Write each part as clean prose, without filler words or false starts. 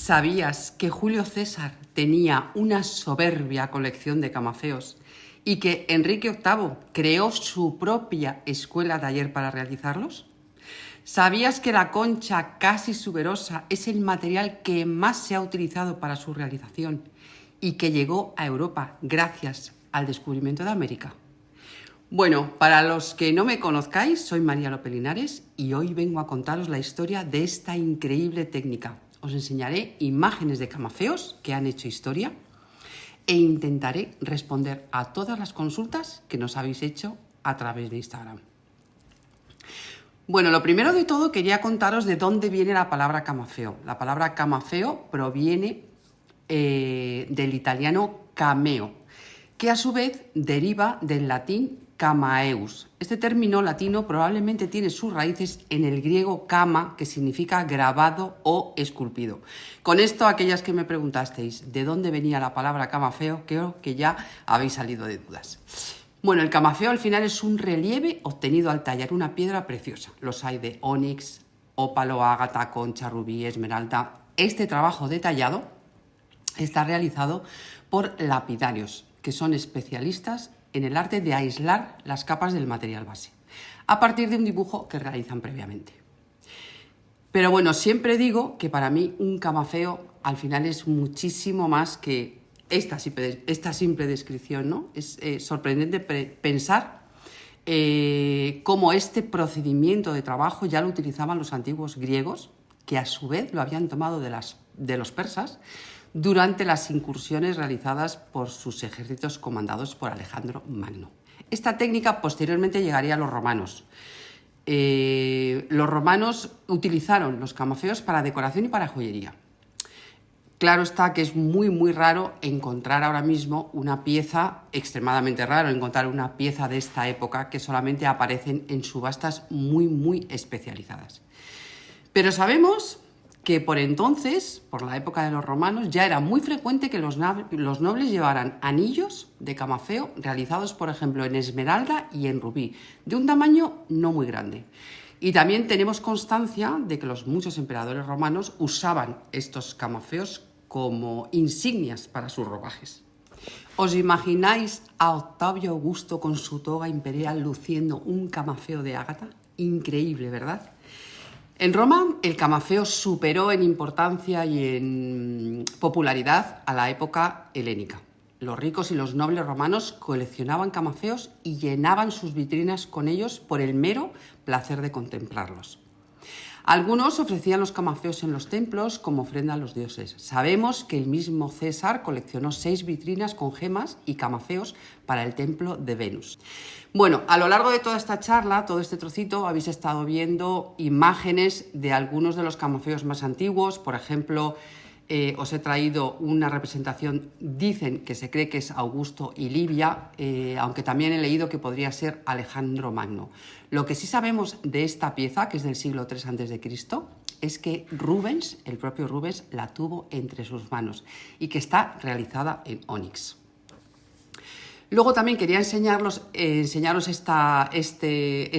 ¿Sabías que Julio César tenía una soberbia colección de camafeos y que Enrique VIII creó su propia escuela taller para realizarlos? ¿Sabías que la concha casi suberosa es el material que más se ha utilizado para su realización y que llegó a Europa gracias al descubrimiento de América? Bueno, para los que no me conozcáis, soy María López Linares y hoy vengo a contaros la historia de esta increíble técnica. Os enseñaré imágenes de camafeos que han hecho historia e intentaré responder a todas las consultas que nos habéis hecho a través de Instagram. Bueno, lo primero de todo quería contaros de dónde viene la palabra camafeo. La palabra camafeo proviene del italiano cameo, que a su vez deriva del latín camaeus. Este término latino probablemente tiene sus raíces en el griego kama, que significa grabado o esculpido. Con esto, aquellas que me preguntasteis de dónde venía la palabra camafeo, creo que ya habéis salido de dudas. Bueno, el camafeo al final es un relieve obtenido al tallar una piedra preciosa. Los hay de ónix, ópalo, ágata, concha, rubí, esmeralda. Este trabajo detallado está realizado por lapidarios, que son especialistas en el arte de aislar las capas del material base, a partir de un dibujo que realizan previamente. Pero bueno, siempre digo que para mí un camafeo al final es muchísimo más que esta simple descripción, ¿no? Es sorprendente pensar cómo este procedimiento de trabajo ya lo utilizaban los antiguos griegos, que a su vez lo habían tomado de los persas durante las incursiones realizadas por sus ejércitos comandados por Alejandro Magno. Esta técnica posteriormente llegaría a los romanos. Los romanos utilizaron los camafeos para decoración y para joyería. Claro está que es muy raro encontrar ahora mismo una pieza, extremadamente raro encontrar una pieza de esta época que solamente aparecen en subastas muy especializadas. Pero sabemos que por entonces, por la época de los romanos, ya era muy frecuente que los nobles llevaran anillos de camafeo realizados, por ejemplo, en esmeralda y en rubí, de un tamaño no muy grande. Y también tenemos constancia de que los muchos emperadores romanos usaban estos camafeos como insignias para sus ropajes. ¿Os imagináis a Octavio Augusto con su toga imperial luciendo un camafeo de ágata? Increíble, ¿verdad? En Roma, el camafeo superó en importancia y en popularidad a la época helénica. Los ricos y los nobles romanos coleccionaban camafeos y llenaban sus vitrinas con ellos por el mero placer de contemplarlos. Algunos ofrecían los camafeos en los templos como ofrenda a los dioses. Sabemos que el mismo César coleccionó 6 vitrinas con gemas y camafeos para el templo de Venus. Bueno, a lo largo de toda esta charla, todo este trocito, habéis estado viendo imágenes de algunos de los camafeos más antiguos. Por ejemplo, os he traído una representación, dicen que se cree que es Augusto y Livia, aunque también he leído que podría ser Alejandro Magno. Lo que sí sabemos de esta pieza, que es del siglo III a.C., es que Rubens, el propio Rubens, la tuvo entre sus manos y que está realizada en ónix. Luego también quería enseñaros este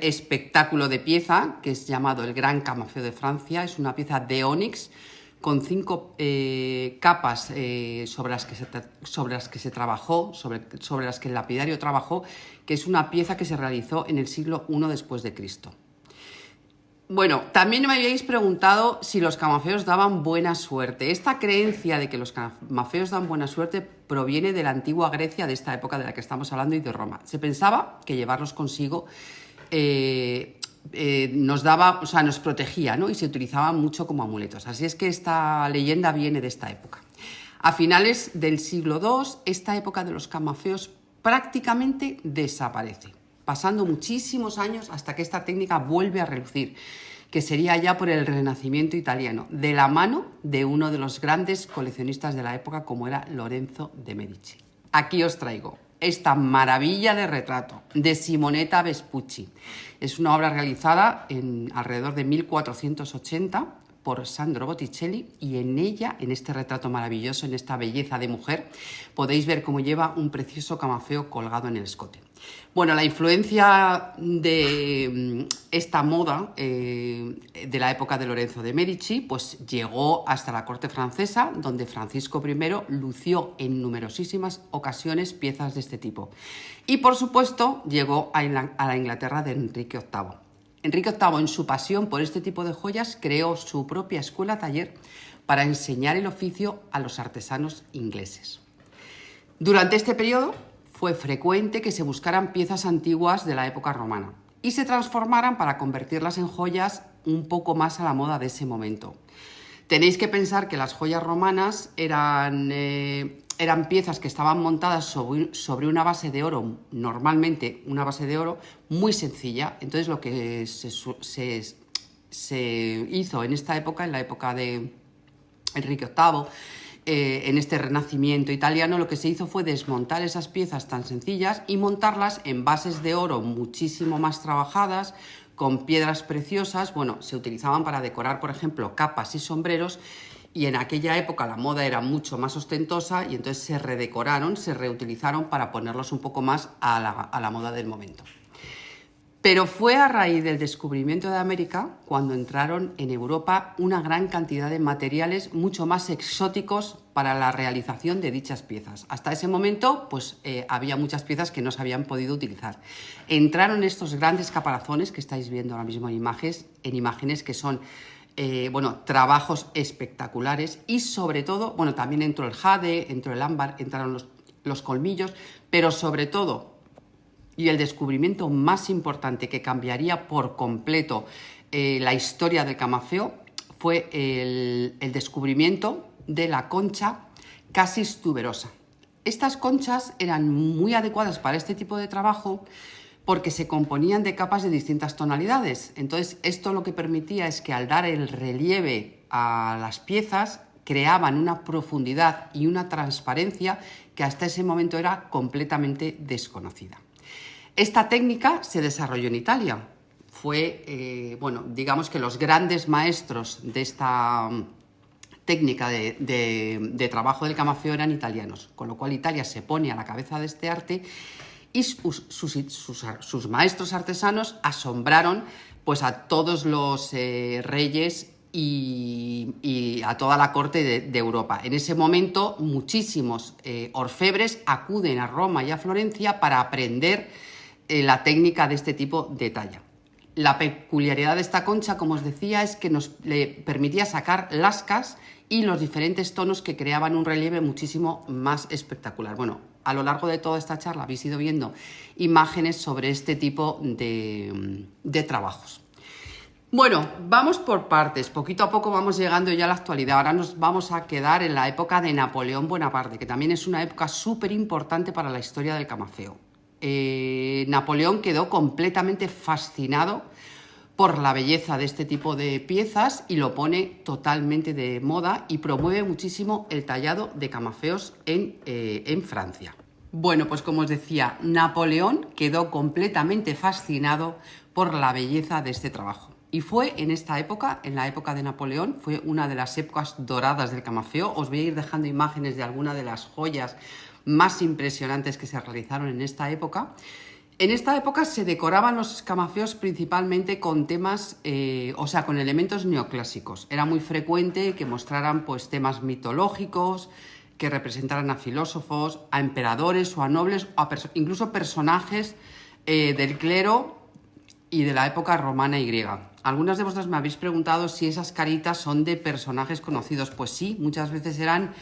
espectáculo de pieza que es llamado el Gran Camafeo de Francia. Es una pieza de ónix con 5 capas sobre las que se trabajó, sobre las que el lapidario trabajó, que es una pieza que se realizó en el siglo I después de Cristo. Bueno, también me habíais preguntado si los camafeos daban buena suerte. Esta creencia de que los camafeos dan buena suerte proviene de la antigua Grecia, de esta época de la que estamos hablando, y de Roma. Se pensaba que llevarlos consigo nos protegía, ¿no? Y se utilizaban mucho como amuletos. Así es que esta leyenda viene de esta época. A finales del siglo II, esta época de los camafeos prácticamente desaparece, pasando muchísimos años hasta que esta técnica vuelve a relucir, que sería ya por el Renacimiento italiano, de la mano de uno de los grandes coleccionistas de la época, como era Lorenzo de Medici. Aquí os traigo esta maravilla de retrato de Simonetta Vespucci. Es una obra realizada en alrededor de 1480 por Sandro Botticelli, y en ella, en este retrato maravilloso, en esta belleza de mujer, podéis ver cómo lleva un precioso camafeo colgado en el escote. Bueno, la influencia de esta moda de la época de Lorenzo de Medici pues llegó hasta la corte francesa, donde Francisco I lució en numerosísimas ocasiones piezas de este tipo. Y por supuesto llegó a la Inglaterra de Enrique VIII. Enrique VIII, en su pasión por este tipo de joyas, creó su propia escuela-taller para enseñar el oficio a los artesanos ingleses. Durante este periodo fue frecuente que se buscaran piezas antiguas de la época romana y se transformaran para convertirlas en joyas un poco más a la moda de ese momento. Tenéis que pensar que las joyas romanas eran piezas que estaban montadas sobre una base de oro, normalmente una base de oro muy sencilla. Entonces lo que se hizo en esta época, en la época de Enrique VIII, en este renacimiento italiano, lo que se hizo fue desmontar esas piezas tan sencillas y montarlas en bases de oro muchísimo más trabajadas, con piedras preciosas. Bueno, se utilizaban para decorar, por ejemplo, capas y sombreros, y en aquella época la moda era mucho más ostentosa y entonces se redecoraron, se reutilizaron para ponerlos un poco más a la moda del momento. Pero fue a raíz del descubrimiento de América cuando entraron en Europa una gran cantidad de materiales mucho más exóticos para la realización de dichas piezas. Hasta ese momento, pues había muchas piezas que no se habían podido utilizar. Entraron estos grandes caparazones que estáis viendo ahora mismo en imágenes que son trabajos espectaculares, y sobre todo, bueno, también entró el jade, entró el ámbar, entraron los colmillos, pero sobre todo, y el descubrimiento más importante que cambiaría por completo la historia del camafeo, fue el descubrimiento de la concha cassis tuberosa. Estas conchas eran muy adecuadas para este tipo de trabajo porque se componían de capas de distintas tonalidades. Entonces, esto lo que permitía es que al dar el relieve a las piezas, creaban una profundidad y una transparencia que hasta ese momento era completamente desconocida. Esta técnica se desarrolló en Italia. Digamos que los grandes maestros de esta técnica de trabajo del camafeo eran italianos, con lo cual Italia se pone a la cabeza de este arte, y sus maestros artesanos asombraron pues a todos los reyes y a toda la corte de Europa. En ese momento, muchísimos orfebres acuden a Roma y a Florencia para aprender la técnica de este tipo de talla. La peculiaridad de esta concha, como os decía, es que le permitía sacar lascas y los diferentes tonos que creaban un relieve muchísimo más espectacular. Bueno, a lo largo de toda esta charla habéis ido viendo imágenes sobre este tipo de trabajos. Bueno, vamos por partes, poquito a poco vamos llegando ya a la actualidad. Ahora nos vamos a quedar en la época de Napoleón Bonaparte, que también es una época súper importante para la historia del camafeo. Napoleón quedó completamente fascinado por la belleza de este tipo de piezas y lo pone totalmente de moda y promueve muchísimo el tallado de camafeos en Francia. Bueno, pues como os decía, Napoleón quedó completamente fascinado por la belleza de este trabajo. Y fue en esta época, en la época de Napoleón, fue una de las épocas doradas del camafeo. Os voy a ir dejando imágenes de algunas de las joyas más impresionantes que se realizaron en esta época. En esta época se decoraban los camafeos principalmente con temas, con elementos neoclásicos. Era muy frecuente que mostraran pues temas mitológicos, que representaran a filósofos, a emperadores o a nobles, incluso personajes del clero y de la época romana y griega. Algunas de vosotras me habéis preguntado si esas caritas son de personajes conocidos. Pues sí, muchas veces eran,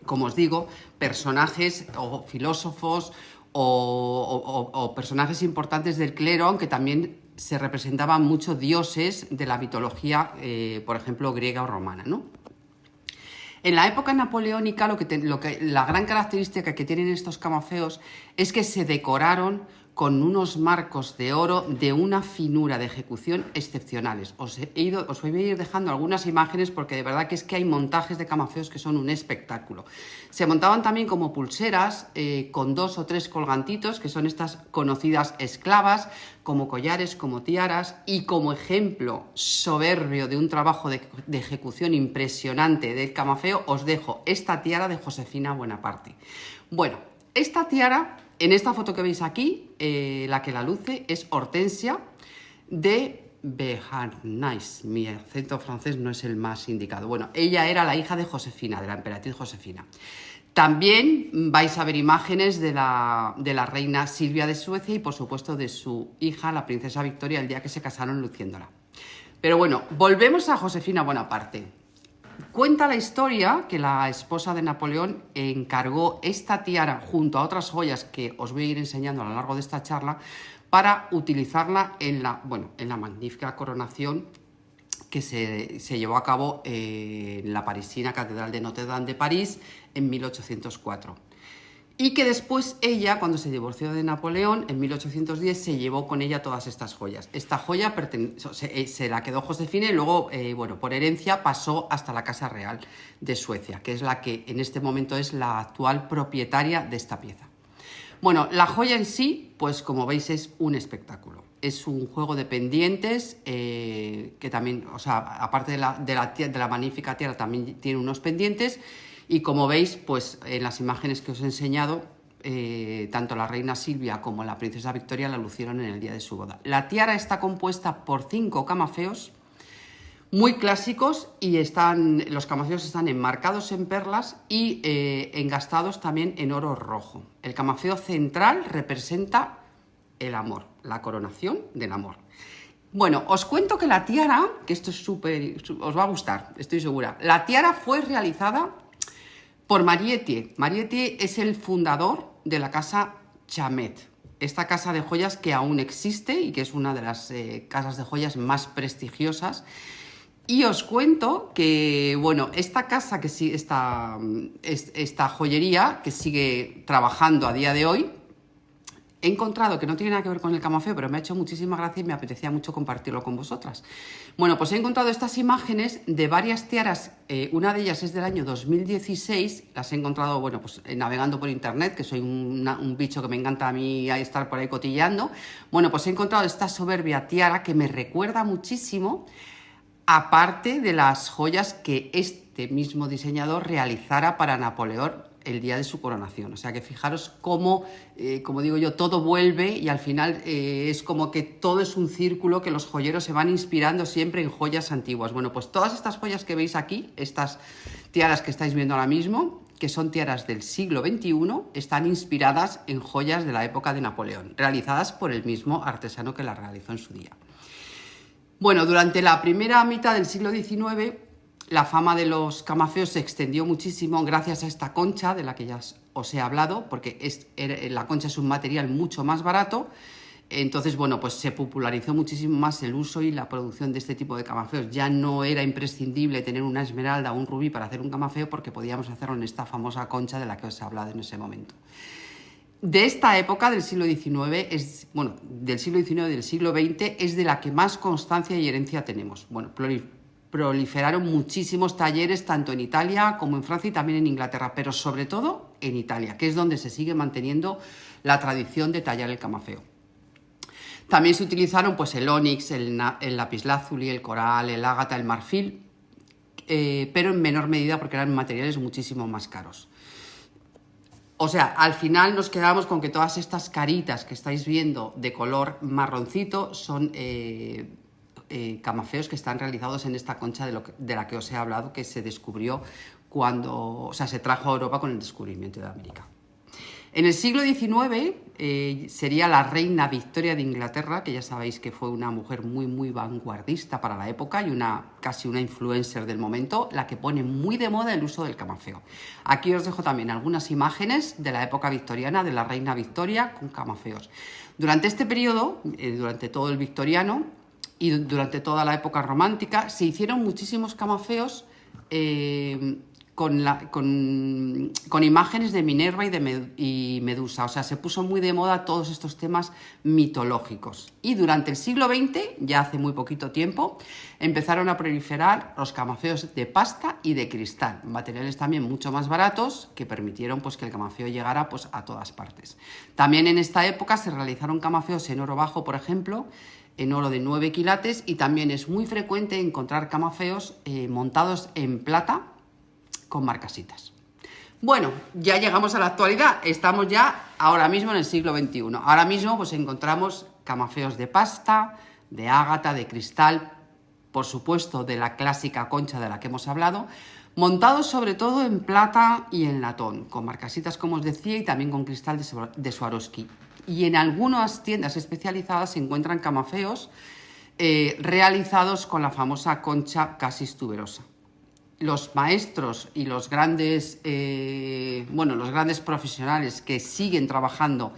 como os digo, personajes o filósofos o personajes importantes del clero, aunque también se representaban muchos dioses de la mitología, por ejemplo, griega o romana, ¿no? En la época napoleónica, la gran característica que tienen estos camafeos es que se decoraron con unos marcos de oro de una finura de ejecución excepcionales. Os voy a ir dejando algunas imágenes porque de verdad que es que hay montajes de camafeos que son un espectáculo. Se montaban también como pulseras con 2 o 3 colgantitos, que son estas conocidas esclavas, como collares, como tiaras, y como ejemplo soberbio de un trabajo de ejecución impresionante del camafeo, os dejo esta tiara de Josefina Bonaparte. Bueno, esta tiara, en esta foto que veis aquí, la que la luce es Hortensia de Beauharnais. Mi acento francés no es el más indicado. Bueno, ella era la hija de Josefina, de la emperatriz Josefina. También vais a ver imágenes de la reina Silvia de Suecia y, por supuesto, de su hija, la princesa Victoria, el día que se casaron luciéndola. Pero bueno, volvemos a Josefina Bonaparte. Cuenta la historia que la esposa de Napoleón encargó esta tiara junto a otras joyas que os voy a ir enseñando a lo largo de esta charla para utilizarla en la magnífica coronación que se llevó a cabo en la parisina Catedral de Notre Dame de París en 1804. Y que después ella, cuando se divorció de Napoleón, en 1810, se llevó con ella todas estas joyas. Esta joya se la quedó Josefina y luego, por herencia, pasó hasta la Casa Real de Suecia, que es la que en este momento es la actual propietaria de esta pieza. Bueno, la joya en sí, pues como veis, es un espectáculo. Es un juego de pendientes que también, o sea, aparte de la magnífica tiara, también tiene unos pendientes. Y como veis, pues en las imágenes que os he enseñado, tanto la reina Silvia como la princesa Victoria la lucieron en el día de su boda. La tiara está compuesta por 5 camafeos muy clásicos y los camafeos están enmarcados en perlas y engastados también en oro rojo. El camafeo central representa el amor, la coronación del amor. Bueno, os cuento que la tiara, que esto es os va a gustar, estoy segura. La tiara fue realizada por Mariette. Mariette es el fundador de la casa Chamet, esta casa de joyas que aún existe y que es una de las casas de joyas más prestigiosas. Y os cuento que, bueno, esta casa, esta joyería que sigue trabajando a día de hoy, he encontrado que no tiene nada que ver con el camafeo, pero me ha hecho muchísima gracia y me apetecía mucho compartirlo con vosotras. Bueno, pues he encontrado estas imágenes de varias tiaras, una de ellas es del año 2016, las he encontrado, bueno, pues navegando por internet, que soy un bicho que me encanta a mí estar por ahí cotilleando. Bueno, pues he encontrado esta soberbia tiara que me recuerda muchísimo, aparte de las joyas que este mismo diseñador realizara para Napoleón el día de su coronación. O sea que fijaros cómo, como digo yo, todo vuelve y al final es como que todo es un círculo, que los joyeros se van inspirando siempre en joyas antiguas. Bueno, pues todas estas joyas que veis aquí, estas tiaras que estáis viendo ahora mismo, que son tiaras del siglo XXI, están inspiradas en joyas de la época de Napoleón, realizadas por el mismo artesano que las realizó en su día. Bueno, durante la primera mitad del siglo XIX, la fama de los camafeos se extendió muchísimo gracias a esta concha de la que ya os he hablado, porque la concha es un material mucho más barato. Entonces, bueno, pues se popularizó muchísimo más el uso y la producción de este tipo de camafeos. Ya no era imprescindible tener una esmeralda o un rubí para hacer un camafeo, porque podíamos hacerlo en esta famosa concha de la que os he hablado en ese momento. De esta época del siglo XIX, del siglo XIX y del siglo XX, es de la que más constancia y herencia tenemos. Bueno, proliferaron muchísimos talleres tanto en Italia como en Francia y también en Inglaterra, pero sobre todo en Italia, que es donde se sigue manteniendo la tradición de tallar el camafeo. También se utilizaron pues el ónix, el lapislázuli, el coral, el ágata, el marfil, pero en menor medida porque eran materiales muchísimo más caros. O sea, al final nos quedamos con que todas estas caritas que estáis viendo de color marroncito son camafeos que están realizados en esta concha de la que os he hablado, que se descubrió se trajo a Europa con el descubrimiento de América. En el siglo XIX sería la reina Victoria de Inglaterra, que ya sabéis que fue una mujer muy, muy vanguardista para la época y casi una influencer del momento, la que pone muy de moda el uso del camafeo. Aquí os dejo también algunas imágenes de la época victoriana de la reina Victoria con camafeos. Durante este periodo, durante todo el victoriano y durante toda la época romántica, se hicieron muchísimos camafeos con imágenes de Minerva y Medusa. O sea, se puso muy de moda todos estos temas mitológicos. Y durante el siglo XX, ya hace muy poquito tiempo, empezaron a proliferar los camafeos de pasta y de cristal, materiales también mucho más baratos que permitieron pues, que el camafeo llegara pues, a todas partes. También en esta época se realizaron camafeos en oro bajo, por ejemplo, en oro de 9 quilates, y también es muy frecuente encontrar camafeos montados en plata con marcasitas. Bueno, ya llegamos a la actualidad, estamos ya ahora mismo en el siglo XXI. Ahora mismo pues encontramos camafeos de pasta, de ágata, de cristal, por supuesto de la clásica concha de la que hemos hablado, montados sobre todo en plata y en latón, con marcasitas como os decía y también con cristal de Swarovski. Y en algunas tiendas especializadas se encuentran camafeos realizados con la famosa concha Cassis tuberosa. Los maestros y los grandes profesionales que siguen trabajando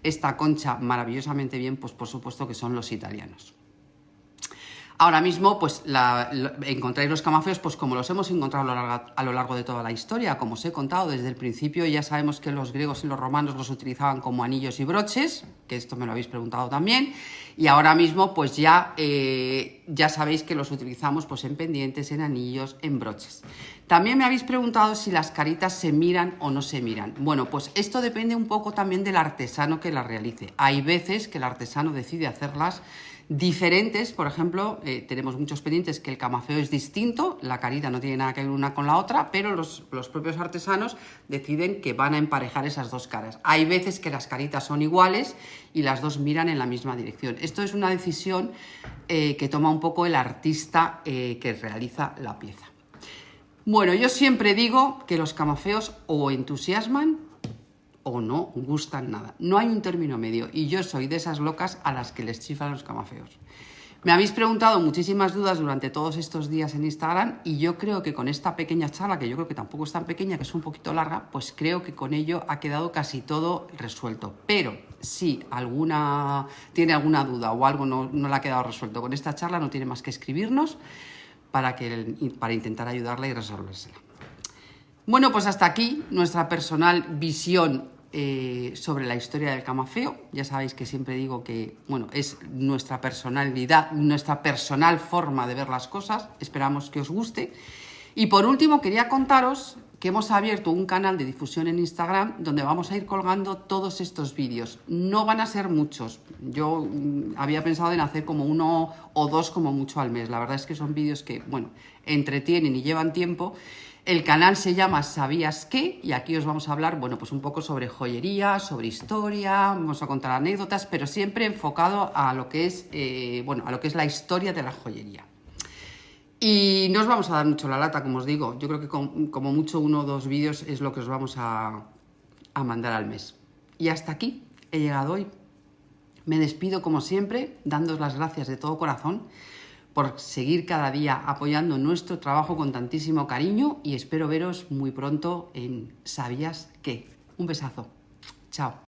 esta concha maravillosamente bien, pues por supuesto que son los italianos. Ahora mismo pues encontráis los camafeos pues como los hemos encontrado a lo largo de toda la historia. Como os he contado desde el principio, ya sabemos que los griegos y los romanos los utilizaban como anillos y broches, que esto me lo habéis preguntado también, y ahora mismo pues ya sabéis que los utilizamos pues en pendientes, en anillos, en broches. También me habéis preguntado si las caritas se miran o no se miran. Bueno, pues esto depende un poco también del artesano que las realice. Hay veces que el artesano decide hacerlas diferentes. Por ejemplo, tenemos muchos pendientes que el camafeo es distinto, la carita no tiene nada que ver una con la otra, pero los propios artesanos deciden que van a emparejar esas dos caras. Hay veces que las caritas son iguales y las dos miran en la misma dirección. Esto es una decisión que toma un poco el artista que realiza la pieza. Bueno, yo siempre digo que los camafeos o entusiasman o no gustan nada. No hay un término medio y yo soy de esas locas a las que les chiflan los camafeos. Me habéis preguntado muchísimas dudas durante todos estos días en Instagram y yo creo que con esta pequeña charla, que yo creo que tampoco es tan pequeña, que es un poquito larga, pues creo que con ello ha quedado casi todo resuelto. Pero si alguna tiene alguna duda o algo no le ha quedado resuelto con esta charla, no tiene más que escribirnos para intentar ayudarla y resolvérsela. Bueno, pues hasta aquí nuestra personal visión sobre la historia del camafeo. Ya sabéis que siempre digo que es nuestra personalidad, nuestra personal forma de ver las cosas. Esperamos que os guste. Y por último quería contaros que hemos abierto un canal de difusión en Instagram donde vamos a ir colgando todos estos vídeos. No van a ser muchos. Yo había pensado en hacer como 1 o 2 como mucho al mes. La verdad es que son vídeos que, entretienen y llevan tiempo. El canal se llama ¿Sabías qué? Y aquí os vamos a hablar, pues un poco sobre joyería, sobre historia, vamos a contar anécdotas, pero siempre enfocado a lo que es, a lo que es la historia de la joyería. Y no os vamos a dar mucho la lata, como os digo. Yo creo que como mucho 1 o 2 vídeos es lo que os vamos a mandar al mes. Y hasta aquí he llegado hoy. Me despido como siempre, dándoos las gracias de todo corazón por seguir cada día apoyando nuestro trabajo con tantísimo cariño y espero veros muy pronto en ¿Sabías qué? Un besazo. Chao.